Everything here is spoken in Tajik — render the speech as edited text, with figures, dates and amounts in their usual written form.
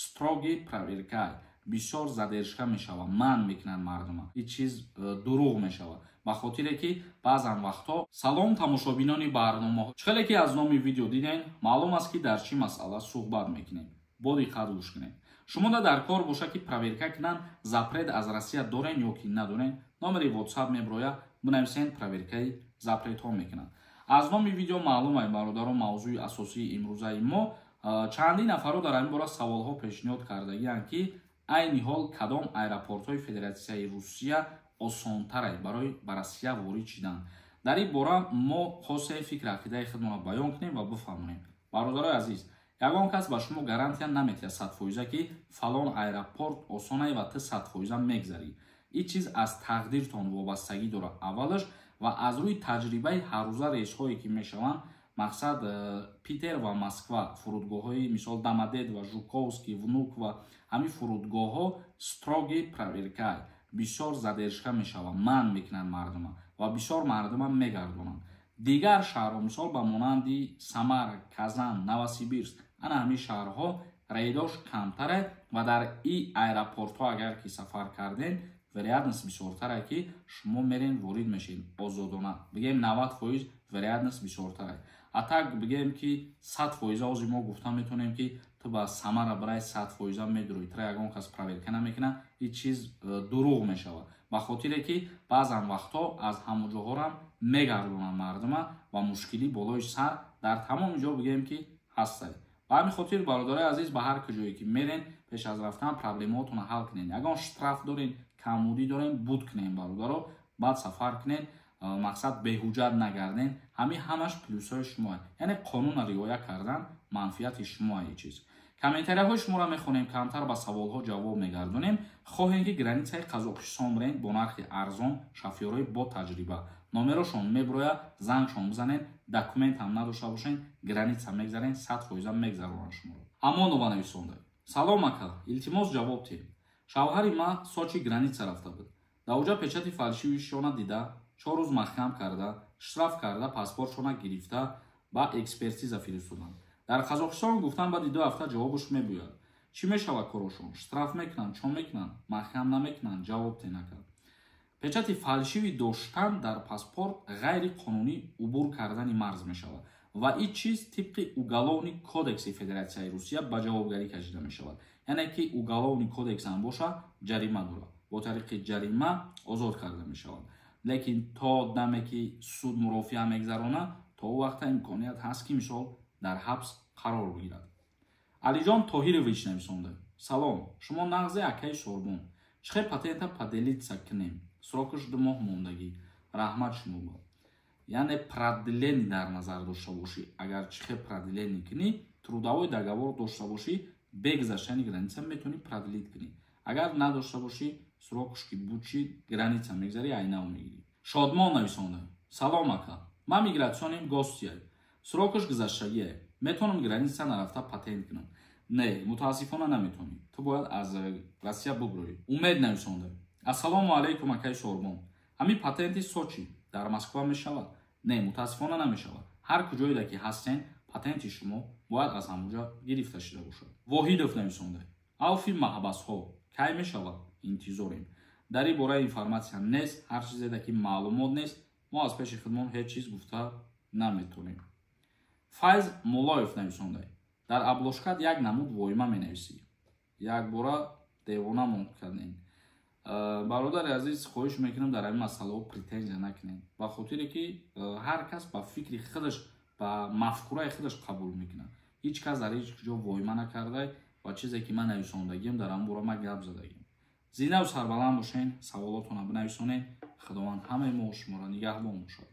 строги проверкай бисёр задержка мешава, манъ мекунанд мардума. Ин чиз дурӯғ мешава. ба хотире ки баъзан вақтҳо салом тамошобинони барномаҳо, чхеле ки аз номи видео диден маълум аст ки дар чӣ масъала суҳбат мекунем. бо диққат гӯш кунед. шумода дар кор боша ки проверка кунанд запрет аз Россия дорен ё ки надорен, номери WhatsApp меброя, бинависен проверкаи запретҳо мекунанд. аз номи видео маълум ай бародарон, мавзӯи асосии имрӯзаи мо чандин нафаро дар ҳамин бора саволҳо пешниҳод кардагиянд ки айни ҳол кадом аэропортҳои Федератсияи Русия осонтарай барои ба Россия ворид шидан. дар ин бора мо хосе фикр ақидаи худмонро баён кунем ва бифаҳмонем. бародарои азиз, ягон кас ба шумо гарантия намедиҳад 100% ки фалон аэропорт осонай ва ту 100% мегзарӣ. ин чиз аз тақдиртон вобастагӣ дорад аввалаш ва аз рӯи таҷрибаи ҳаррӯза рейсҳое ки мешаванд. мақсад Питер ва Москва фурудгоҳҳои мисол Домодед ва Жуковский, Внук ва ҳамин фурудгоҳҳо строги проверкай бисёр задержка мешава, манъ мекунанд мардума ва бисёр мардума мегардонанд. дигар шаҳрҳо мисол ба монанди Самара, Казан, Новосибирск, ана ҳамин шаҳрҳо рейдош камтаре ва дар ин аэропортҳо агар ки сафар карден вероятност бисёртаре ки шумо мерен ворид мешин озодона. бигем 90% вероятност бисёртаре. а так бигем ки 100% ози мо гуфта метонем ки ту ба Самара барай 100% медурои, тра ягон кас проверка намекунад. ин чиз дурӯғ мешава. ба хотире ки баъзан вақтҳо аз ҳамон ҷоҳорам мегардонанд мардума ва мушкилӣ болои сар дар тамоми ҷо бигем ки ҳастад. ба ҳамин хотир бародарои азиз ба ҳар куҷое ки мерен пеш аз рафтан проблемаҳотонро ҳал кунед. ягон штраф дорен, камудӣ дорен, буд кунен бародаро, баъд сафар кунен, мақсад беҳуҷҷат нагарден. ҳамаш плюсҳои шумо, яъне қонунро риоя кардан манфиати шумо ин чиз. комментарияҳои шуморо мехонем, камтар ба саволҳо ҷавоб мегардонем. хоҳем ки границаи Қазоқистон брен бо нархи арзон, шофёрои бо таҷриба. номерошон меброя, зангшон бизанед, документ ҳам надошта бошен, граница мегзарен, 100% мегзаронанд шуморо. Амонова нависонда: салом ака, илтимос ҷавоб тиҳ. шавҳари ма Сочи граница рафта буд. дар оҷа печати фалшивишона дида, 4 рӯз маҳкам карда, штраф карда, паспортшона гирифта, ба экспертиза фиристоданд. дар Қазоқистон гуфтан баъди 2 ҳафта ҷавобуш мебояд. чӣ мешава корошон? штраф мекунанд, чон мекунанд, маҳкам намекунанд, ҷавоб те накард. печати фалшиви доштан дар паспорт ғайриқонунӣ убур кардани марз мешавад ва ин чиз тибқи Уголовни кодекси Федератсияи Русия ба ҷавобгарӣ кашида мешавад. яъне ки Уголовни кодекс ҳам боша ҷарима дорад. бо тариқи ҷарима озод карда мешавад. лекин то даме ки суд мурофиа мегзарона, то ӯ вақта имконият ҳаст ки мисол дар ҳабс қарор бигирад. Алиҷон Тоҳирович нависонда: салом, шумо нағзи акаи Сорбон. чихе патента поделиться кунем? срокаш 2 моҳ мондагӣ. раҳмат шумо бо. яъне продлени дар назар дошта бошӣ. агар чихе продлени кунӣ, трудовой договор дошта бошӣ, бегзаштани граница метавонӣ продлит кунӣ. агар надошта бошӣ, срокаш ки будчи граница мегзарӣ, айнав мегирӣ. Шодмон нависонда: салом ака, ман мигратсионим гостияй. срокаш гузаштагие. метавонам граница нарафта патент кунам? не, мутаассифона наметавонӣ. ту бояд аз Россия буброӣ. умед нависонда: ассалому алайкум акаи Сорбон. ҳамин патенти Сочи дар Москва мешавад? не, мутаассифона намешавад. ҳар куҷоеда ки ҳастен, патенти шумо бояд аз ҳамонҷо гирифта шуда бошад. Воҳидов нависонда: авфи маҳбасҳо кай мешавад? интизорем. дар ин бора информатсия нест. ҳар чизеда ки маълумот нест, мо аз пеши худмон ҳеҷ чиз гуфта наметавонем. Файз Молоев нависонда: дар аблошкат як намуд воима менависӣ. як бора девонамон кардем. бародари азиз, хоҳиш мекунам дар ҳамин масъалаҳо претензия накунем, ба хотире ки ҳар кас ба фикри худаш, ба мафкураи худаш қабул мекунад. ҳеҷ кас дар ҳеҷ ҷо воима накардай ва чизе ки ман нависондагим дар ҳамин бора ман гап задагим. зинаву сарбаланд бошен, саволотона бинависонед. худованд ҳамаи мо шуморо нигаҳбон бошад.